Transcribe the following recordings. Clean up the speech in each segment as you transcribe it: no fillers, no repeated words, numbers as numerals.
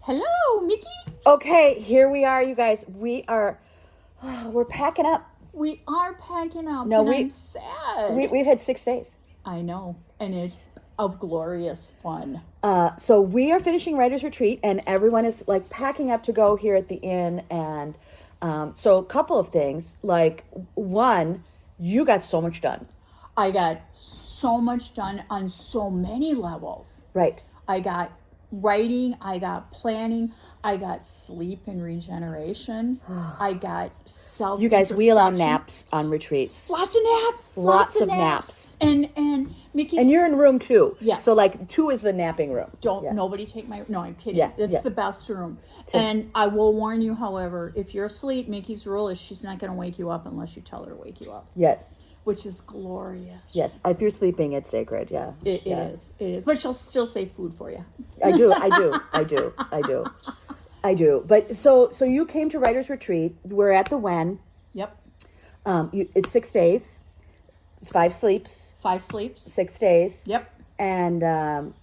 Hello, Mickey. Okay, here we are, you guys. We're packing up. We are packing up, No, I'm sad. We've had 6 days. I know, and it's of glorious fun. So we are finishing Writer's Retreat, and everyone is like packing up to go here at the inn. And so a couple of things. Like, one, you got so much done. I got so much done on so many levels. Right. I got writing, I got planning, I got sleep and regeneration, I got self. You guys, we allow naps on retreats. Lots of naps. Lots of naps. And Mickey. And you're in room 2. Yes. So like 2 is the napping room. Nobody take my. No, I'm kidding. Yeah, It's the best room. And I will warn you, however, if you're asleep, Mickey's rule is she's not going to wake you up unless you tell her to wake you up. Yes. Which is glorious. Yes. If you're sleeping, it's sacred. Yeah. It is. But she'll still save food for you. I do. But so you came to Writer's Retreat. We're at the Wen. Yep. It's 6 days. It's 5 sleeps. 5 sleeps. 6 days. Yep. And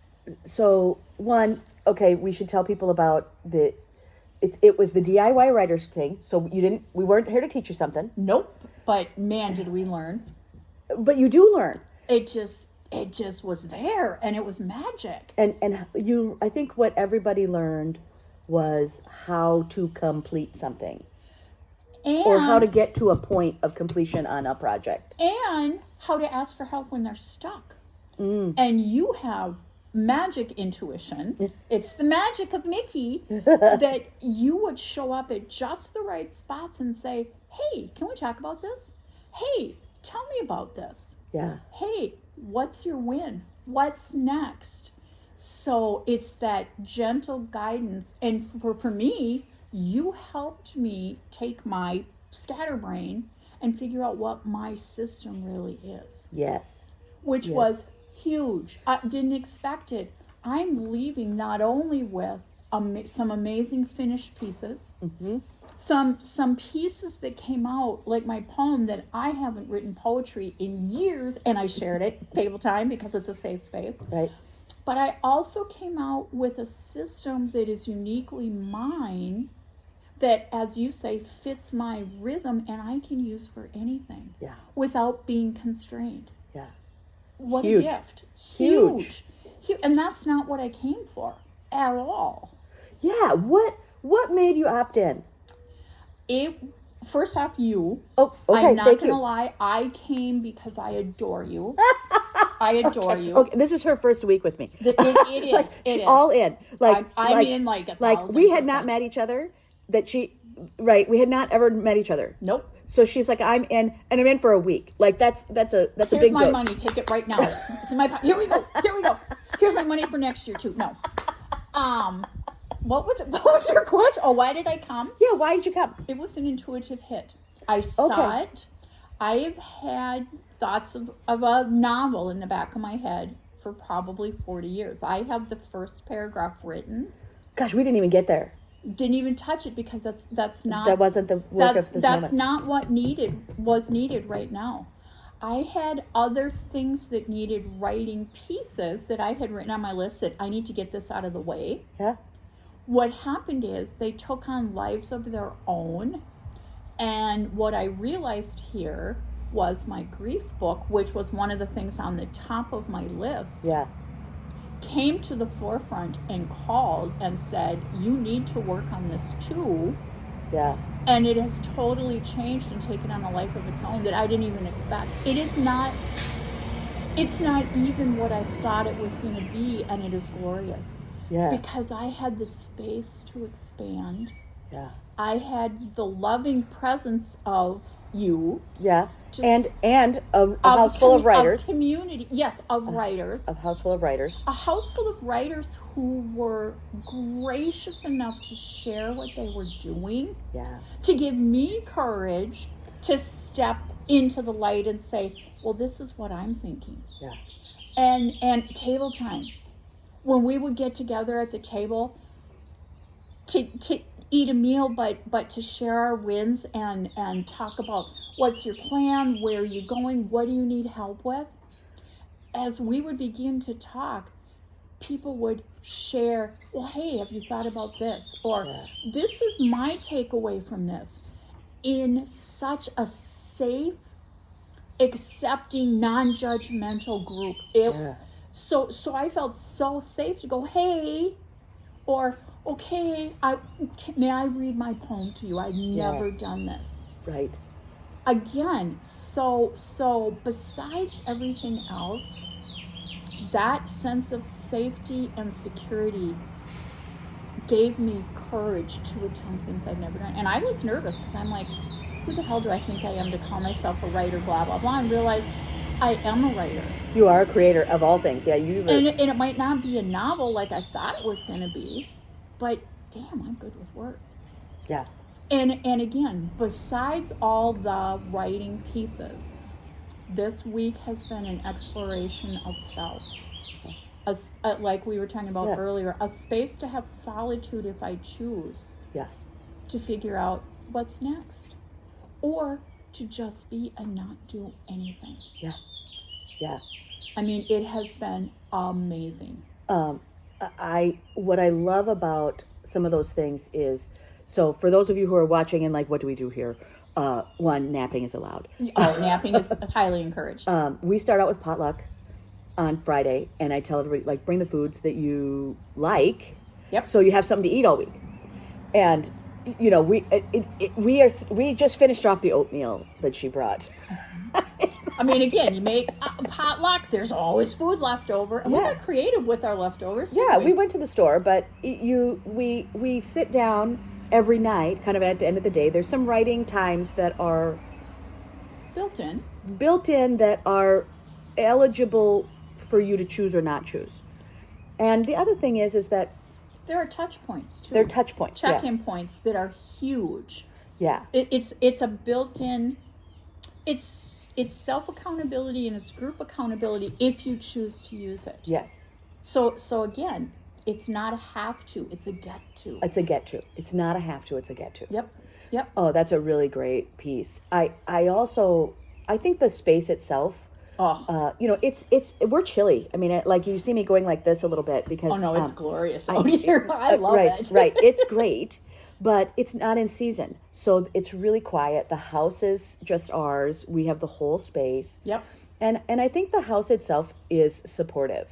so one, okay, we should tell people about it was the DIY writers thing. So we weren't here to teach you something. Nope. But man, did we learn. But you do learn. It just was there, and it was magic. And I think what everybody learned was how to complete something. Or how to get to a point of completion on a project. And how to ask for help when they're stuck. And you have magic intuition. It's the magic of Mickey that you would show up at just the right spots and say, hey, can we talk about this? Hey, tell me about this. Yeah. Hey, what's your win? What's next? So it's that gentle guidance. And for me, you helped me take my scatterbrain and figure out what my system really is. Yes. Which was huge. I didn't expect it. I'm leaving not only with some amazing finished pieces, some pieces that came out, like my poem that I haven't written poetry in years, and I shared it, table time, because it's a safe space. Right. But I also came out with a system that is uniquely mine, that, as you say, fits my rhythm and I can use for anything without being constrained. Yeah. What Huge. a gift. Huge. And that's not what I came for at all. Yeah. What made you opt in? First off, you. Oh, okay. I'm not going to lie. I came because I adore you. I adore you. Okay, this is her first week with me. It is. Like, it is. All in. I'm in like 1,000%. Like we had not met each other. We had not ever met each other. Nope. So she's like, I'm in, and I'm in for a week. Like that's a big dose. Here's my money. Take it right now. It's in my pocket. Here we go. Here's my money for next year too. No. What was your question? Oh, why did I come? Yeah, why did you come? It was an intuitive hit. I saw it. I've had thoughts of a novel in the back of my head for probably 40 years. I have the first paragraph written. Gosh, we didn't even get there. Didn't even touch it because that's not. That wasn't the work of this moment. That's not what was needed right now. I had other things that needed writing pieces that I had written on my list that I need to get this out of the way. Yeah. What happened is they took on lives of their own. And what I realized here was my grief book, which was one of the things on the top of my list, came to the forefront and called and said, you need to work on this too. Yeah. And it has totally changed and taken on a life of its own that I didn't even expect. It's not even what I thought it was going to be, and it is glorious. Yeah. Because I had the space to expand. Yeah. I had the loving presence of you. Yeah. And a house full of writers. Of community. Yes, of writers. A house full of writers. A house full of writers who were gracious enough to share what they were doing. Yeah. To give me courage to step into the light and say, well, this is what I'm thinking. Yeah. And table time. When we would get together at the table to eat a meal, but to share our wins and talk about what's your plan, where are you going, what do you need help with. As we would begin to talk, people would share, well, hey, have you thought about this? Or Yeah. this is my takeaway from this, in such a safe, accepting, non-judgmental group. Yeah. So I felt so safe to go, hey, or okay, may I read my poem to you? I've never done this. Right. Again, so besides everything else, that sense of safety and security gave me courage to attempt things I've never done. And I was nervous because I'm like, who the hell do I think I am to call myself a writer, blah, blah, blah, and realized I am a writer. You are a creator of all things. Yeah, And it might not be a novel like I thought it was going to be, but damn, I'm good with words. Yeah. And again, besides all the writing pieces, this week has been an exploration of self. Like we were talking about earlier, a space to have solitude if I choose. Yeah. To figure out what's next. Or to just be and not do anything. Yeah. Yeah. I mean, it has been amazing. What I love about some of those things is, so for those of you who are watching and like, what do we do here? One, napping is allowed. Oh, napping is highly encouraged. We start out with potluck on Friday, and I tell everybody, like, bring the foods that you like. Yep. So you have something to eat all week. And you know, we just finished off the oatmeal that she brought. I mean, again, you make a potluck, there's always food left over. And we're not creative with our leftovers. Yeah, we went to the store, but we sit down every night, kind of at the end of the day. There's some writing times that are built in that are eligible for you to choose or not choose. And the other thing is that there are touch points too. There are touch points, check-in points that are huge. Yeah. It's a built-in. It's self-accountability and it's group accountability if you choose to use it. Yes. So again, it's not a have to, it's a get to. It's a get to. It's not a have to, it's a get to. Yep. Oh, that's a really great piece. I think the space itself, you know, we're chilly. I mean, like you see me going like this a little bit because. Oh no, it's glorious out here. I love it. Right. It's great, but it's not in season. So it's really quiet. The house is just ours. We have the whole space. Yep. And I think the house itself is supportive.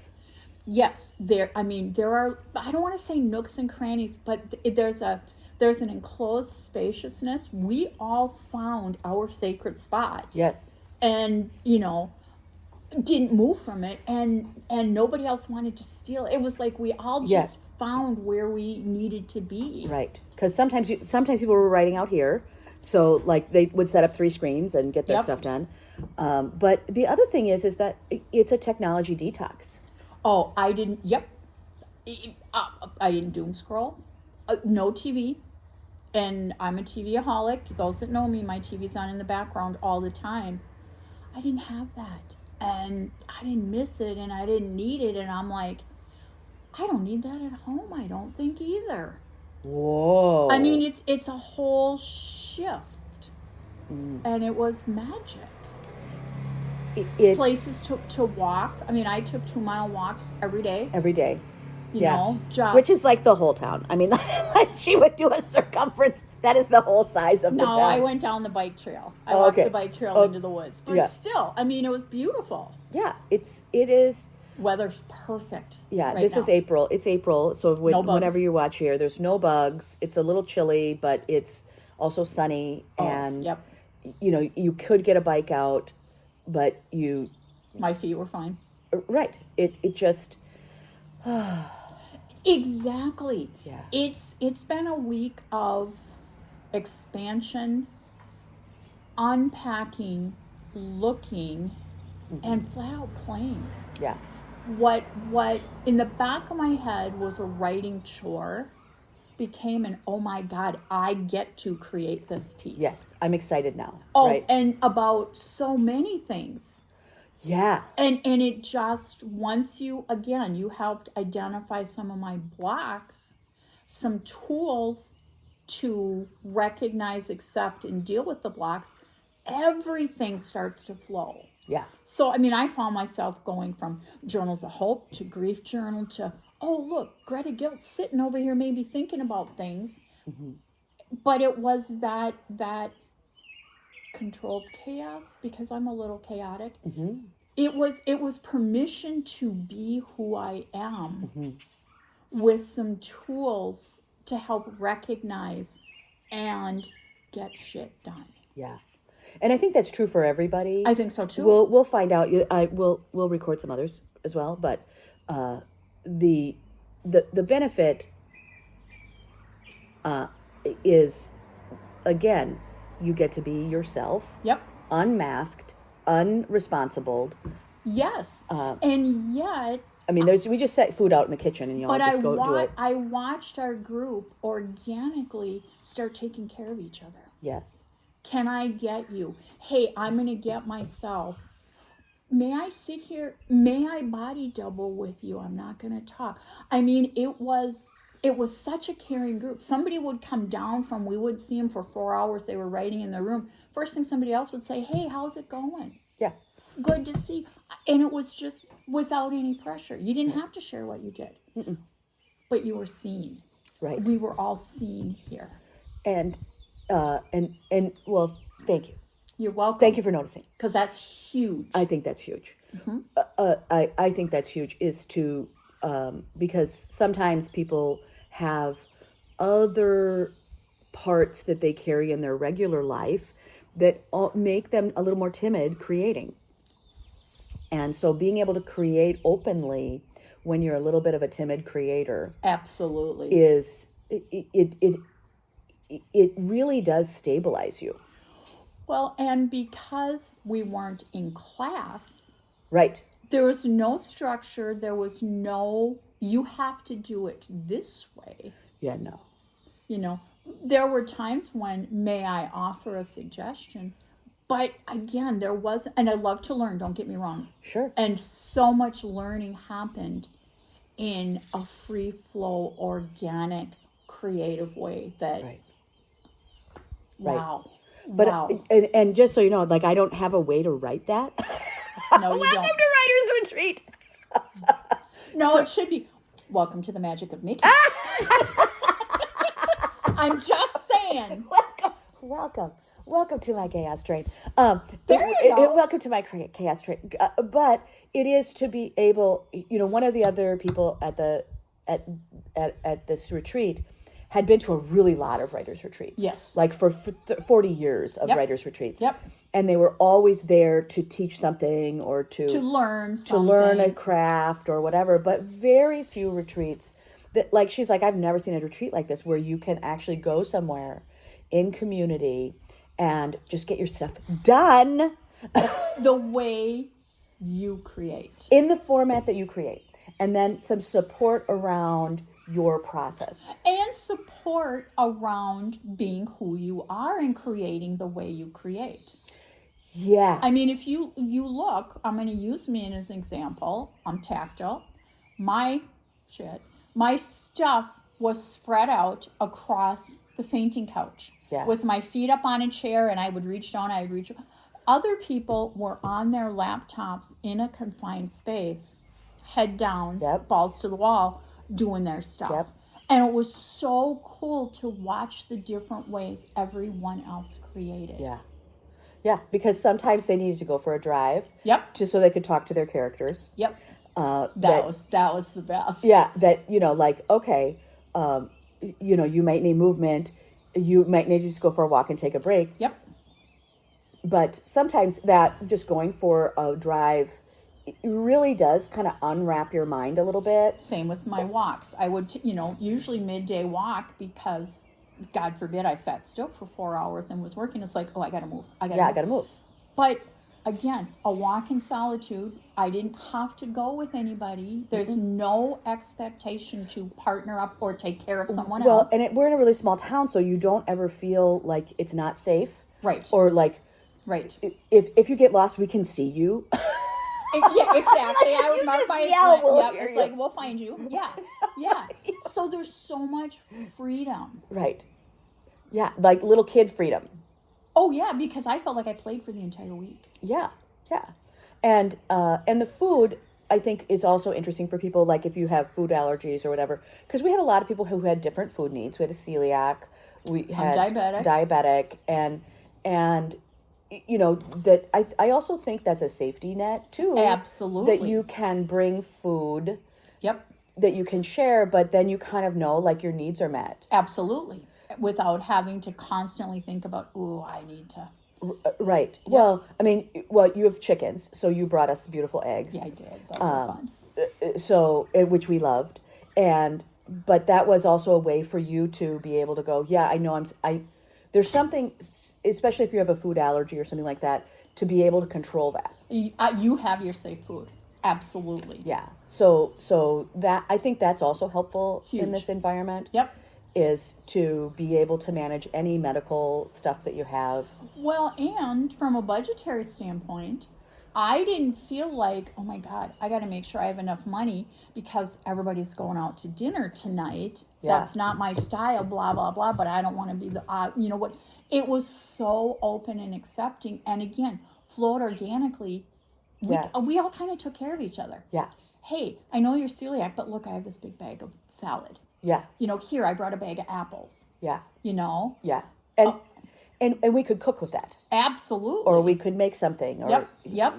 Yes, there are, I don't want to say nooks and crannies, but there's an enclosed spaciousness. We all found our sacred spot. Yes. And, you know, didn't move from it, and nobody else wanted to steal it. It was like we all just found where we needed to be. Right. Because sometimes people were writing out here. So like they would set up 3 screens and get their stuff done. But the other thing is that it's a technology detox. Oh, I didn't. Yep. I didn't doom scroll. No TV. And I'm a TV-aholic. Those that know me, my TV's on in the background all the time. I didn't have that. And I didn't miss it, and I didn't need it. And I'm like, I don't need that at home, I don't think either. Whoa. I mean, it's a whole shift. And it was magic. Places to walk. I mean, I took 2-mile walks every day. You know, which is like the whole town. I mean, she would do a circumference. That is the whole size of the town. No, I went down the bike trail. I walked the bike trail into the woods. But still, I mean, it was beautiful. Yeah, it is. Weather's perfect. Yeah, this is April. It's April, so whenever you watch here, there's no bugs. It's a little chilly, but it's also sunny. And, you know, you could get a bike out, but my feet were fine. Right. It just... Exactly. Yeah. It's been a week of expansion, unpacking, looking, and flat out playing. Yeah. What in the back of my head was a writing chore became an, oh my God, I get to create this piece. Yes, I'm excited now. Oh, right? And about so many things. Yeah. And it just, once you helped identify some of my blocks, some tools to recognize, accept, and deal with the blocks, everything starts to flow. Yeah. So, I mean, I found myself going from journals of hope to grief journal to, oh, look, Greta Gilt's sitting over here maybe thinking about things. But it was that controlled chaos, because I'm a little chaotic. It was permission to be who I am with some tools to help recognize and get shit done. Yeah. And I think that's true for everybody. I think so too. We'll find out. We'll record some others as well, but the benefit is, again, you get to be yourself. Yep. Unmasked, unresponsible. Yes. And yet, I mean, we just set food out in the kitchen, and y'all just go do it. I watched our group organically start taking care of each other. Yes. Can I get you? Hey, I'm going to get myself. May I sit here? May I body double with you? I'm not going to talk. I mean, it was such a caring group. Somebody would come down we would see them for 4 hours. They were writing in their room. First thing somebody else would say, hey, how's it going? Yeah. Good to see. And it was just without any pressure. You didn't have to share what you did. But you were seen. Right. We were all seen here. And well, thank you. You're welcome. Thank you for noticing. Because that's huge. I think that's huge. I think that's huge is to, because sometimes people have other parts that they carry in their regular life that make them a little more timid creating. And so being able to create openly when you're a little bit of a timid creator. Absolutely. Is, it really does stabilize you. Well, and because we weren't in class. Right. There was no structure. There was no, you have to do it this way. Yeah, no. You know, there were times when, may I offer a suggestion? But again, there was, and I love to learn, don't get me wrong. Sure. And so much learning happened in a free flow, organic, creative way that, right. Wow. Right. But, wow. And just so you know, like, I don't have a way to write that. No, you Welcome don't. to Writer's Retreat. No, it should be, welcome to the magic of Mickey. I'm just saying. Welcome to my chaos train. There you go. Welcome to my chaos train. But it is to be able, you know, one of the other people at this retreat had been to a really lot of writers' retreats. Yes. Like for 40 years of writers' retreats. Yep. And they were always there to teach something or to learn something. To learn a craft or whatever. But very few retreats that, like, she's like, I've never seen a retreat like this where you can actually go somewhere in community and just get your stuff done. The way you create. In the format that you create. And then some support around your process. And support around being who you are and creating the way you create. Yeah. I mean, if you look, I'm going to use me as an example. I'm tactile. My stuff was spread out across the fainting couch. Yeah. With my feet up on a chair, and I would reach down, Other people were on their laptops in a confined space, head down, balls to the wall, doing their stuff. Yep. And it was so cool to watch the different ways everyone else created. Yeah. Yeah, because sometimes they needed to go for a drive. Yep. Just so they could talk to their characters. Yep. That was the best. Yeah, that, you know, like, okay, you know, you might need movement. You might need to just go for a walk and take a break. Yep. But sometimes that just going for a drive, it really does kind of unwrap your mind a little bit. Same with my walks. I would, usually midday walk because, God forbid, I sat still for 4 hours and was working. It's like, oh, I got to move. I got to move. But again, a walk in solitude, I didn't have to go with anybody. There's no expectation to partner up or take care of someone else. Well, and we're in a really small town, so you don't ever feel like it's not safe. Right. Or like, right. If you get lost, we can see you. Yeah, exactly. Like, I would mark my it's like, we'll find you. Yeah. Yeah. So there's so much freedom. Right. Yeah, like little kid freedom. Oh yeah, because I felt like I played for the entire week. Yeah. Yeah. And the food, I think is also interesting for people, like if you have food allergies or whatever, because we had a lot of people who had different food needs. We had a celiac, we had diabetic, and that I also think that's a safety net too. Absolutely. That you can bring food. Yep. That you can share, but then you kind of know like your needs are met. Absolutely. Without having to constantly think about, I need to. Right. Yep. Well, I mean, you have chickens, so you brought us beautiful eggs. Yeah, I did. Those were fun. So, which we loved, but that was also a way for you to be able to go, yeah, I know there's something, especially if you have a food allergy or something like that, to be able to control that. You have your safe food. Absolutely. Yeah. So that, I think that's also helpful in this environment. Yep. Is to be able to manage any medical stuff that you have. Well, and from a budgetary standpoint, I didn't feel like, oh my God, I got to make sure I have enough money because everybody's going out to dinner tonight. Yeah. That's not my style, blah, blah, blah, but I don't want to be the, you know what? It was so open and accepting. And again, flowed organically. We all kind of took care of each other. Yeah. Hey, I know you're celiac, but look, I have this big bag of salad. Yeah. Here, I brought a bag of apples. Yeah. Yeah. And we could cook with that. Absolutely. Or we could make something. Or, Yep.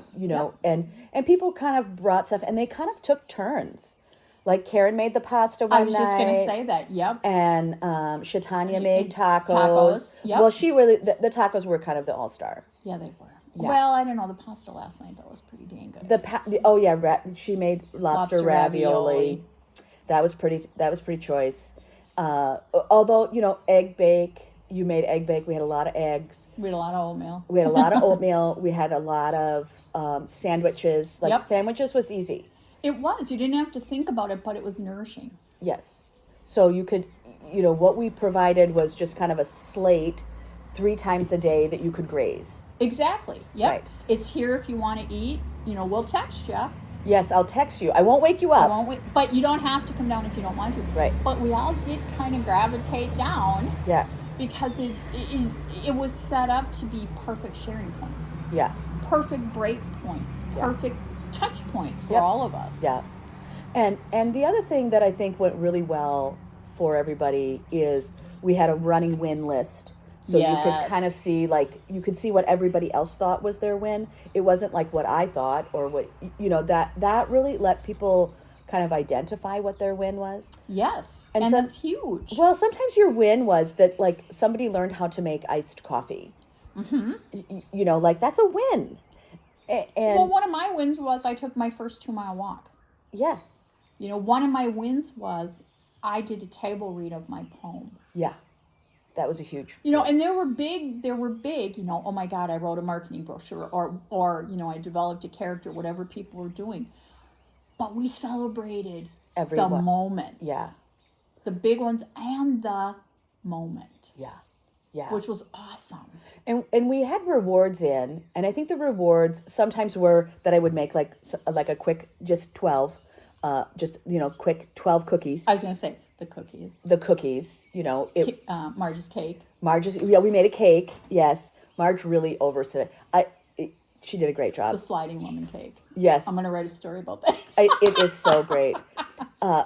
And people kind of brought stuff, and they kind of took turns. Like Karen made the pasta one night. I was just going to say that, yep. And Shatanya made tacos. Yep. Well, she really, the tacos were kind of the all-star. Yeah, they were. Yeah. Well, I don't know. The pasta last night, that was pretty dang good. She made lobster ravioli. That was pretty choice. Although, egg bake, you made egg bake. We had a lot of eggs. We had a lot of oatmeal. We had a lot of sandwiches. Sandwiches was easy. It was. You didn't have to think about it, but it was nourishing. Yes. So you could, what we provided was just kind of a slate 3 times a day that you could graze. Exactly. Yep. Right. It's here if you want to eat. We'll text you. Yes, I'll text you. I won't wake you up. I won't wait, but you don't have to come down if you don't want to. Right. But we all did kind of gravitate down. Yeah. Because it was set up to be perfect sharing points. Yeah. Perfect break points. Yeah. Perfect touch points for all of us. Yeah. And the other thing that I think went really well for everybody is we had a running win list. So you could kind of see, you could see what everybody else thought was their win. It wasn't like what I thought or what, that really let people kind of identify what their win was. Yes. And that's huge. Well, sometimes your win was that, somebody learned how to make iced coffee. Mm-hmm. That's a win. And one of my wins was I took my first 2-mile walk. Yeah. One of my wins was I did a table read of my poem. Yeah. That was a huge... and there were big, oh my God, I wrote a marketing brochure or I developed a character, whatever people were doing. But we celebrated the moments. Yeah. The big ones and the moment. Yeah. Yeah. Which was awesome. And we had rewards in, and I think the rewards sometimes were that I would make like a quick, just 12, quick 12 cookies. I was going to say, the cookies, Marge's cake. We made a cake. Yes. Marge really overstood it. She did a great job. The sliding lemon cake. Yes. I'm going to write a story about that. It is so great.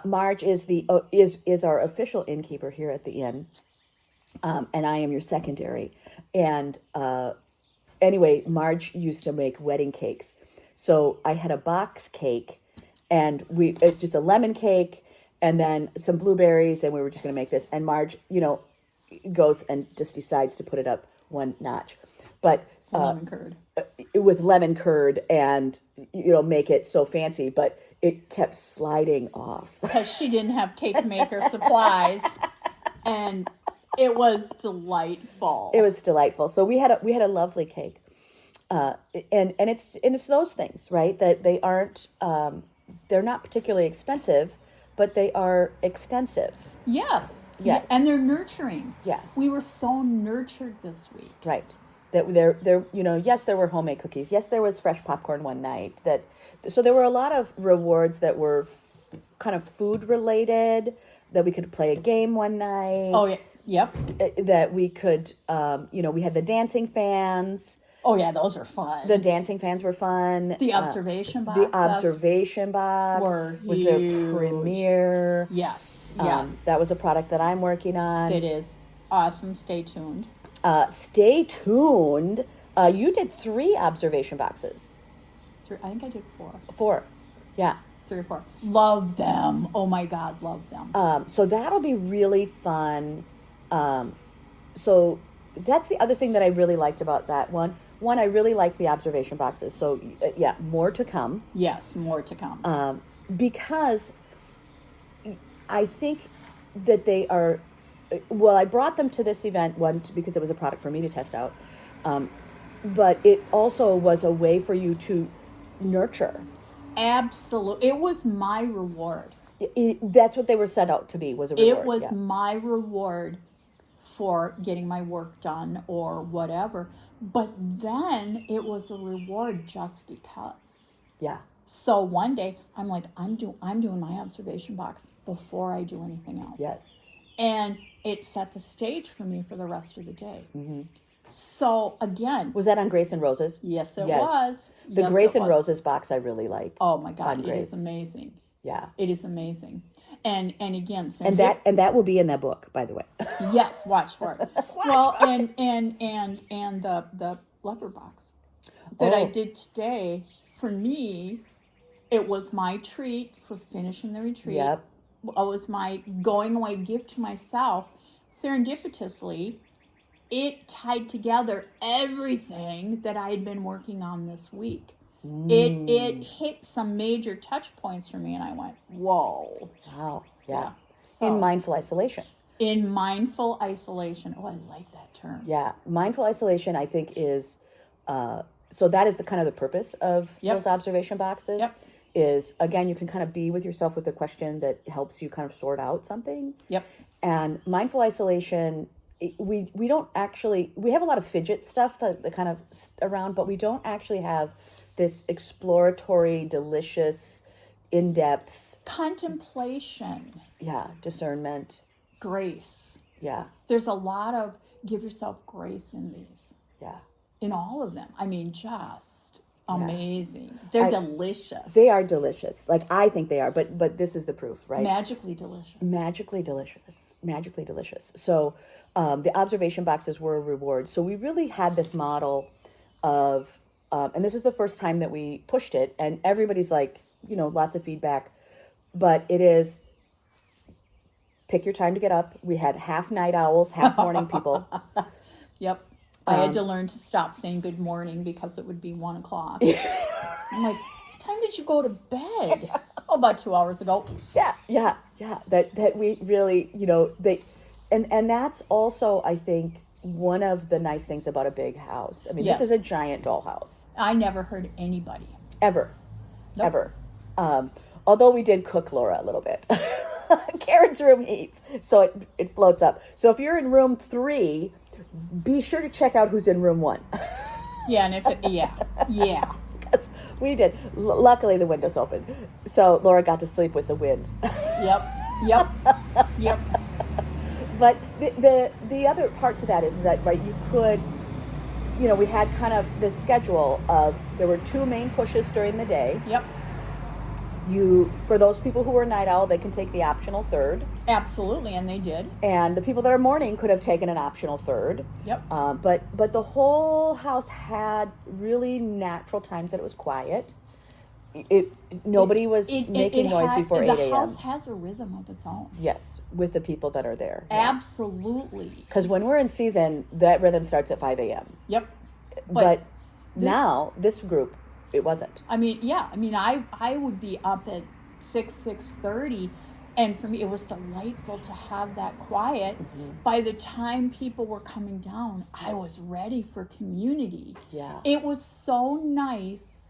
Marge is our official innkeeper here at the inn. And I am your secondary. And anyway, Marge used to make wedding cakes. So I had a box cake and just a lemon cake and then some blueberries, and we were just going to make this. And Marge, goes and just decides to put it up one notch. But lemon curd. With lemon curd and, make it so fancy. But it kept sliding off. Because she didn't have cake maker supplies. And it was delightful. It was delightful. So we had a lovely cake. And it's those things, right? That they aren't, they're not particularly expensive, but they are extensive. Yes. And they're nurturing. Yes. We were so nurtured this week. Right. That there yes, there were homemade cookies. Yes, there was fresh popcorn one night. So there were a lot of rewards that were kind of food related, that we could play a game one night. Oh, yeah. Yep. That we could, we had the dancing fans. Oh yeah, those are fun. The dancing fans were fun. The observation box. The observation box was their premiere. Yes. That was a product that I'm working on. It is awesome. Stay tuned. Stay tuned. You did 3 observation boxes. 3. I think I did 4. 4. Yeah. 3 or 4. Love them. Oh my God, love them. So that'll be really fun. So that's the other thing that I really liked about that one. One, I really liked the observation boxes. So yeah, more to come. Yes, more to come. Because I think that they are, well, I brought them to this event, one, because it was a product for me to test out. But it also was a way for you to nurture. Absolutely. It was my reward. That's what they were set out to be, was a reward. It was my reward for getting my work done or whatever. But then it was a reward just because. Yeah. So one day I'm like, I'm doing my observation box before I do anything else. Yes. And it set the stage for me for the rest of the day. Mm-hmm. So again, was that on Grace and Roses? Yes, it was. The Grace and Roses box I really like. Oh my God, it is amazing. Yeah, it is amazing. And again, and that will be in that book, by the way. Yes, watch for it. And the leopard box that I did today, for me, it was my treat for finishing the retreat. Yep. It was my going away gift to myself. Serendipitously, it tied together everything that I had been working on this week. It hit some major touch points for me, and I went, whoa. Wow. Yeah. So, in mindful isolation. In mindful isolation. Oh, I like that term. Yeah. Mindful isolation, I think, is, so that is the kind of the purpose of those observation boxes. Yep. Is, again, you can kind of be with yourself with a question that helps you kind of sort out something. Yep. And mindful isolation, we don't actually, we have a lot of fidget stuff that kind of around, but we don't actually have this exploratory, delicious, in-depth contemplation. Yeah, discernment. Grace. Yeah. There's a lot of give yourself grace in these. Yeah. In all of them. I mean, just amazing. They're delicious. They are delicious. Like, I think they are, but this is the proof, right? Magically delicious. Magically delicious. Magically delicious. So the observation boxes were a reward. So we really had this model of, and this is the first time that we pushed it, and everybody's like, lots of feedback, but it is pick your time to get up. We had half night owls, half morning people. Yep. I had to learn to stop saying good morning because it would be 1 o'clock. I'm like, what time did you go to bed? Oh, about 2 hours ago. Yeah. That we really, and that's also, I think, one of the nice things about a big house. I mean, This is a giant dollhouse. I never heard anybody. Ever. Although we did cook Laura a little bit. Karen's room heats, so it floats up. So if you're in room 3, be sure to check out who's in room 1. Yeah, and yeah. Because we did. Luckily, the window's open, so Laura got to sleep with the wind. Yep. But the other part to that is that, right, you could, we had kind of this schedule of, there were 2 main pushes during the day. Yep. For those people who are night owl, they can take the optional third. Absolutely, and they did. And the people that are morning could have taken an optional third. Yep. But the whole house had really natural times that it was quiet. Nobody was making noise before 8 a.m. The house has a rhythm of its own. Yes, with the people that are there. Absolutely. Because when we're in season, that rhythm starts at 5 a.m. Yep. But now, this group, it wasn't. I mean, I would be up at 6:30, and for me, it was delightful to have that quiet. Mm-hmm. By the time people were coming down, I was ready for community. Yeah. It was so nice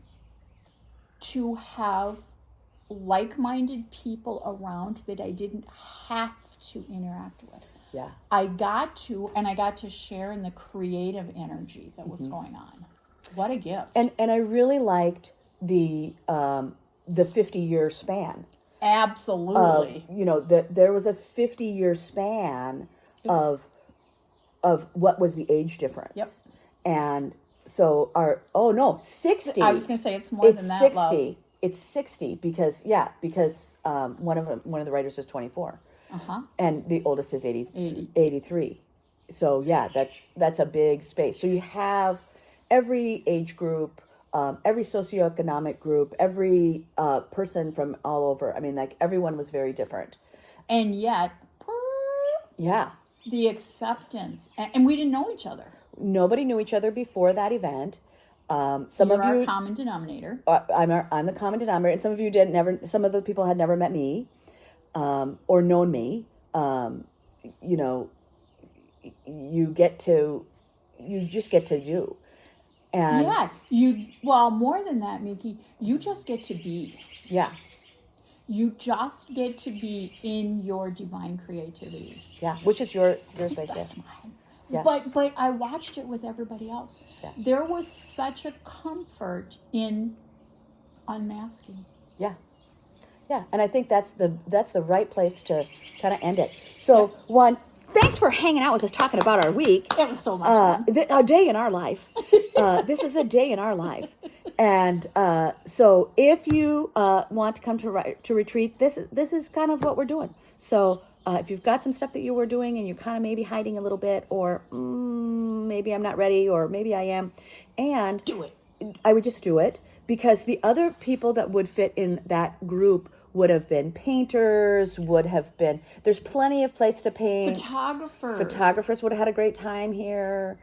to have like-minded people around that I didn't have to interact with. Yeah. I got to share in the creative energy that was going on. What a gift. And I really liked the 50-year span. Absolutely. There was a 50-year span of what was the age difference. Yep. And So 60. I was going to say it's more than that. 60. Love. It's 60 because one of the writers is 24. And the oldest is 83. So yeah, that's a big space. So you have every age group, every socioeconomic group, every person from all over. I mean, like everyone was very different. And yet, yeah, the acceptance, and we didn't know each other. Nobody knew each other before that event. Some You're of you, our common denominator. I'm the common denominator, and some of you didn't never. Some of the people had never met me, or known me. You know, you just get to do. And well, more than that, Mickey, you just get to be. Yeah. You just get to be in your divine creativity. Yeah, which is your space. That's mine. Yeah. But I watched it with everybody else. Yeah. There was such a comfort in unmasking. Yeah. Yeah, and I think that's the right place to kind of end it. So, one, thanks for hanging out with us, talking about our week. It was so much fun. A day in our life. This is a day in our life. And so if you want to come to retreat, this is kind of what we're doing. So if you've got some stuff that you were doing and you're kind of maybe hiding a little bit, or maybe I'm not ready, or maybe I am, and do it. I would just do it, because the other people that would fit in that group would have been painters, there's plenty of place to paint. Photographers would have had a great time here.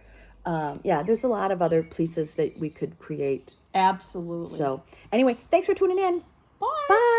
There's a lot of other places that we could create. Absolutely. So anyway, thanks for tuning in. Bye. Bye.